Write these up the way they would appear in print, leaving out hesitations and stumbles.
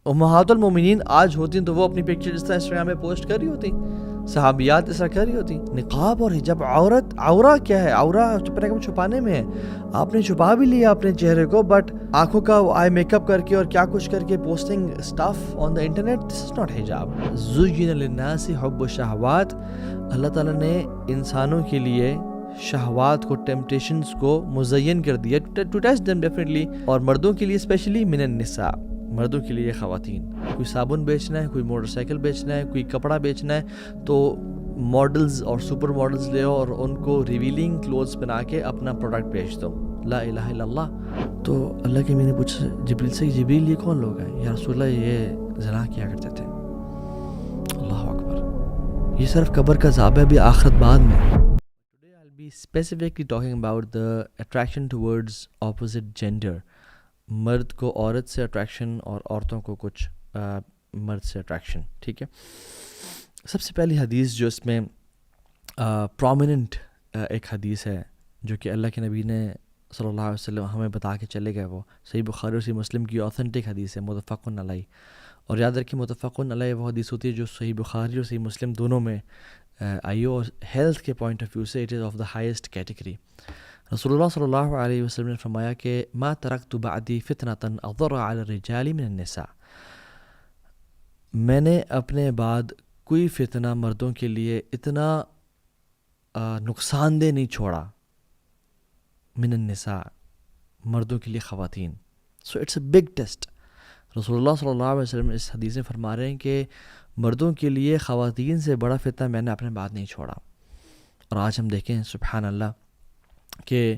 امہات المومنین آج ہوتی تو وہ اپنی پکچر جس طرح انسٹاگرام میں پوسٹ کر رہی ہوتی, صحابیات اس طرح کر رہی ہوتی. نقاب اور حجاب عورہ کیا ہے؟ عورہ چھپانے میں ہے. آپ نے چھپا بھی لیا اپنے چہرے کو, بٹ آنکھوں کا آئی میک اپ کر کے اور کیا کچھ کر کے posting stuff on the internet, this is not حجاب. زُیِّنَ لِلنَّاسِ حُبُّ الشَّهَوَاتِ, اللہ تعالیٰ نے انسانوں کے لیے شہوات کو, ٹیمپٹیشنز کو مزین کر دیا, ٹو ٹیسٹ دیم ڈیفینیٹلی, اور مردوں کے لیے اسپیشلی من النساء, مردوں کے لیے خواتین. کوئی صابن بیچنا ہے, کوئی موٹر سائیکل بیچنا ہے, کوئی کپڑا بیچنا ہے, تو ماڈلز اور سپر ماڈلز لے اور ان کو ریویلنگ کلوتھس بنا کے اپنا پروڈکٹ بیچ دو. لا الہ الا اللہ. تو اللہ کے میں نے پوچھا جبریل سے, جبریل یہ کون لوگ ہیں؟ یا رسول اللہ یہ زنا کیا کرتے تھے. اللہ اکبر, یہ صرف قبر کا عذاب ہے, ابھی آخرت بعد میں. Today I'll be specifically talking about the attraction towards opposite gender. مرد کو عورت سے اٹریکشن اور عورتوں کو کچھ مرد سے اٹریکشن. ٹھیک ہے, سب سے پہلی حدیث جو اس میں پرومیننٹ ایک حدیث ہے جو کہ اللہ کے نبی نے صلی اللہ علیہ وسلم ہمیں بتا کے چلے گئے, وہ صحیح بخاری اور صحیح مسلم کی اوتھینٹک حدیث ہے, متفق علیہ. اور یاد رکھیں متفق علیہ وہ حدیث ہوتی ہے جو صحیح بخاری اور صحیح مسلم دونوں میں آئی ہو, اور ہیلتھ کے پوائنٹ آف ویو سے it is of the highest category. رسول اللہ صلی اللہ علیہ وسلم نے فرمایا کہ ما ترکت بعدی فتنة اضر علی الرجال من النساء, میں نے اپنے بعد کوئی فتنہ مردوں کے لیے اتنا نقصان دہ نہیں چھوڑا, من النساء, مردوں کے لیے خواتین. So it's a big test. رسول اللہ صلی اللہ علیہ وسلم اس حدیث میں فرما رہے ہیں کہ مردوں کے لیے خواتین سے بڑا فتنہ میں نے اپنے بعد نہیں چھوڑا. اور آج ہم دیکھیں سبحان اللہ کہ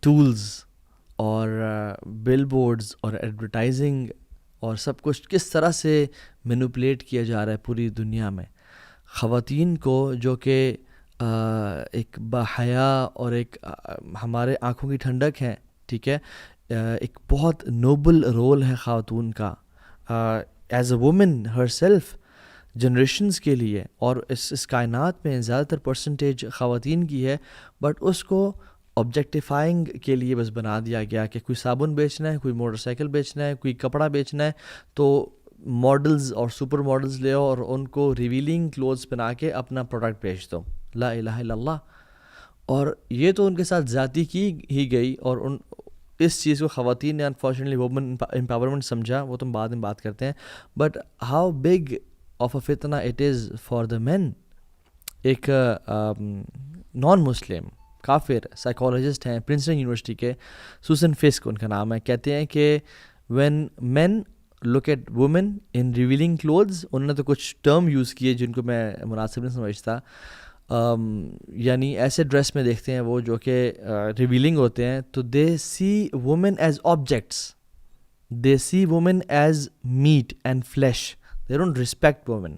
ٹولز اور بل بورڈز اور ایڈورٹائزنگ اور سب کچھ کس طرح سے مینوپولیٹ کیا جا رہا ہے پوری دنیا میں. خواتین کو جو کہ ایک باحیا اور ایک ہمارے آنکھوں کی ٹھنڈک ہے, ٹھیک ہے, ایک بہت نوبل رول ہے خاتون کا as a woman her self generations کے لیے, اور اس کائنات میں زیادہ تر پرسنٹیج خواتین کی ہے, بٹ اس کو آبجیکٹیفائنگ کے لیے بس بنا دیا گیا کہ کوئی صابن بیچنا ہے, کوئی موٹر سائیکل بیچنا ہے, کوئی کپڑا بیچنا ہے, تو ماڈلز اور سپر ماڈلز لے اور ان کو ریویلنگ کلوتھس بنا کے اپنا پروڈکٹ بیچ دو. لا الہ الا اللہ. اور یہ تو ان کے ساتھ زیادتی کی ہی گئی, اور اس چیز کو خواتین نے انفارچونیٹلی وومن امپاورمنٹ سمجھا, وہ تم بعد میں بات کرتے ہیں, بٹ ہاؤ بگ آف اے فتنہ اٹ از فار دا مین. ایک نان مسلم کافر سائیکالوجسٹ ہیں پرنسٹن یونیورسٹی کے, سوسن فسک ان کا نام ہے, کہتے ہیں کہ when men look at women in revealing clothes, انہوں نے تو کچھ ٹرم یوز کیے جن کو میں مناسب نہیں سمجھتا, یعنی ایسے ڈریس میں دیکھتے ہیں وہ جو کہ ریویلنگ ہوتے ہیں, تو they see women as objects, they see women as meat and flesh, they don't respect women.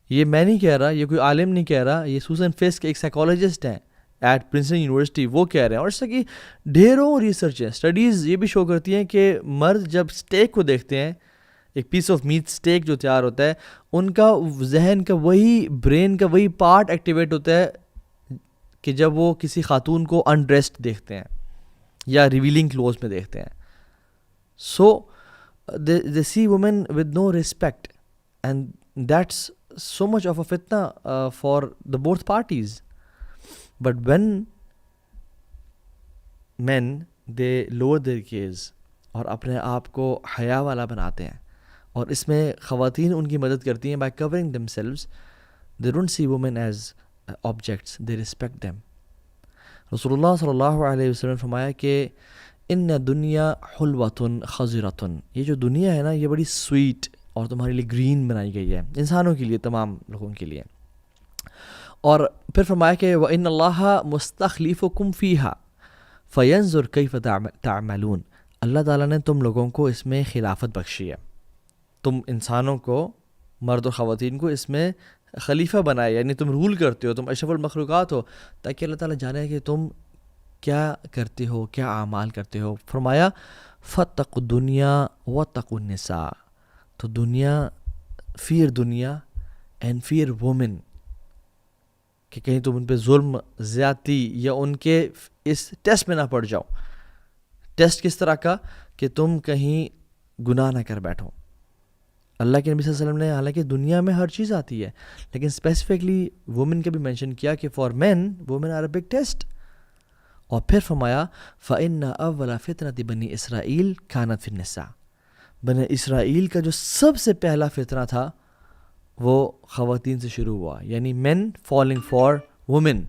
یہ میں نہیں کہہ رہا, یہ کوئی عالم نہیں کہہ رہا, یہ سوسن فسک ایک سائیکالوجسٹ ہیں ایٹ پرنسٹن یونیورسٹی, وہ کہہ رہے ہیں. اور اس کی ڈھیروں ریسرچ ہیں, اسٹڈیز یہ بھی شو کرتی ہیں کہ مرد جب اسٹیک کو دیکھتے ہیں, ایک پیس آف میٹ اسٹیک جو تیار ہوتا ہے, ان کا ذہن کا وہی برین کا وہی پارٹ ایکٹیویٹ ہوتا ہے کہ جب وہ کسی خاتون کو انڈریسڈ دیکھتے ہیں یا ریویلنگ کلوز میں دیکھتے ہیں. سو they see women with no respect, and that's so much of a fitna for the both parties. But when men they lower their gaze اور اپنے آپ کو حیا والا بناتے ہیں, اور اس میں خواتین ان کی مدد کرتی ہیں by covering themselves, they don't see women as objects, they respect them. رسول اللہ صلی اللہ علیہ وسلم نے فرمایا کہ ان دنیا حلوۃ خضرۃ, یہ جو دنیا ہے نا یہ بڑی سویٹ اور تمہارے لیے گرین بنائی گئی ہے, انسانوں کے لیے, تمام لوگوں کے لیے. اور پھر فرمایا کہ وَإِنَّ اللَّهَ مُسْتَخْلِفُكُمْ فِيهَا فَيَنْظُرْ كَيْفَ تَعْمَلُونَ, اللہ تعالیٰ نے تم لوگوں کو اس میں خلافت بخشی ہے, تم انسانوں کو, مرد و خواتین کو اس میں خلیفہ بنائے, یعنی تم رول کرتے ہو, تم اشرف المخلوقات ہو, تاکہ اللہ تعالیٰ جانے کہ تم کیا کرتے ہو, کیا اعمال کرتے ہو. فرمایا فَاتَّقُوا الدُّنْيَا وَاتَّقُوا النِّسَاءَ, تو دنیا, فیئر دنیا اینڈ فیئر وومن, کہ کہیں تم ان پہ ظلم, زیادتی یا ان کے اس ٹیسٹ میں نہ پڑ جاؤ. ٹیسٹ کس طرح کا کہ تم کہیں گناہ نہ کر بیٹھو. اللہ کے نبی صلی اللہ علیہ وسلم نے حالانکہ دنیا میں ہر چیز آتی ہے لیکن اسپیسیفکلی وومن کا بھی مینشن کیا کہ for men women are a big test. اور پھر فرمایا فَإِنَّ أَوَّلَ فِتْنَةِ بَنِي إِسْرَائِيل كَانَتْ فِي النِّسَاءِ. بنی اسرائیل کا جو سب سے پہلا فتنہ تھا وہ خواتین سے شروع ہوا, یعنی مین فالنگ فار وومن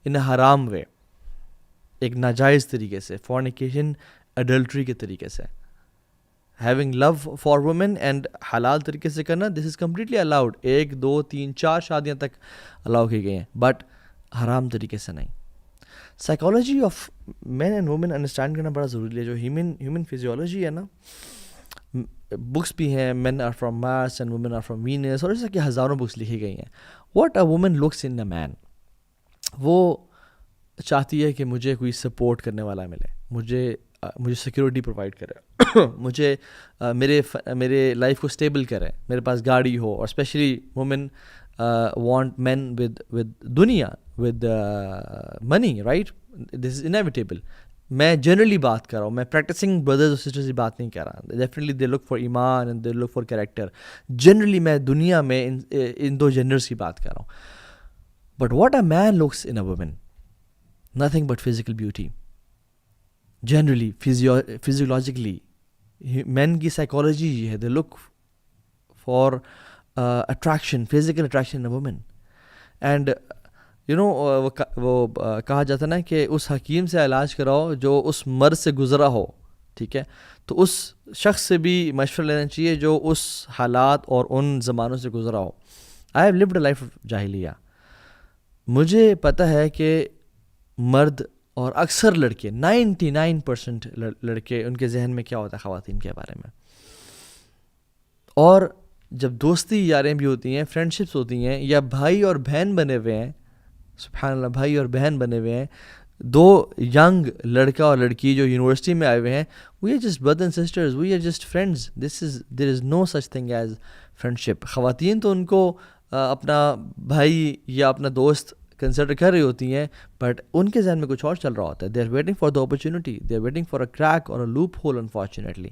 ان اے حرام وے, ایک ناجائز طریقے سے, فورنیکیشن اڈلٹری کے طریقے سے. Having love for women and حلال طریقے سے کرنا, دس از کمپلیٹلی الاؤڈ. 1 2 3 4 شادیاں تک الاؤ کی گئی ہیں, بٹ حرام طریقے سے نہیں. Psychology of men and women understand کرنا بڑا ضروری ہے. جو ہیومن فزیولوجی ہے نا, بکس بھی ہیں, men are from Mars and women are from Venus, اور ایسا کہ ہزاروں بکس لکھی گئی ہیں. What a woman looks in a man, وہ چاہتی ہے کہ مجھے کوئی سپورٹ کرنے والا ملے, مجھے سیکیورٹی پرووائڈ کرے, مجھے میرے لائف کو اسٹیبل کرے, میرے پاس گاڑی ہو. اور especially women want men with دنیا, with money, right, this is inevitable. میں جنرلی بات کر رہا ہوں, میں پریکٹسنگ بردرز اور سسٹرز کی بات نہیں کر رہا. ڈیفینیٹلی دے لک فار ایمان and they look for character. Generally میں دنیا میں ان دو جینڈرس کی بات کر رہا ہوں. But what a man looks in a woman, nothing but physical beauty. Generally, physiologically, men کی psychology یہ ہے, they look for attraction, physical attraction in a woman. And you know, وہ کہا جاتا نا کہ اس حکیم سے علاج کراؤ جو اس مرض سے گزرا ہو, ٹھیک ہے, تو اس شخص سے بھی مشورہ لینا چاہیے جو اس حالات اور ان زمانوں سے گزرا ہو. I have lived a life of جاہلیہ. مجھے پتہ ہے کہ مرد اور اکثر لڑکے 99% لڑکے, ان کے ذہن میں کیا ہوتا ہے خواتین کے بارے میں. اور جب دوستی یاریں بھی ہوتی ہیں, فرینڈشپس ہوتی ہیں, یا بھائی اور بہن بنے ہوئے ہیں, سبحان اللہ, بھائی اور بہن بنے ہوئے ہیں, 2 ینگ لڑکا اور لڑکی جو یونیورسٹی میں آئے ہوئے ہیں, we are just brother and sisters, we are just friends, there is no such thing as friendship. خواتین تو ان کو اپنا بھائی یا اپنا دوست کنسیڈر کر رہی ہوتی ہیں, بٹ ان کے ذہن میں کچھ اور چل رہا ہوتا ہے. They are waiting for the opportunity, they are waiting for a crack or a loop whole, unfortunately.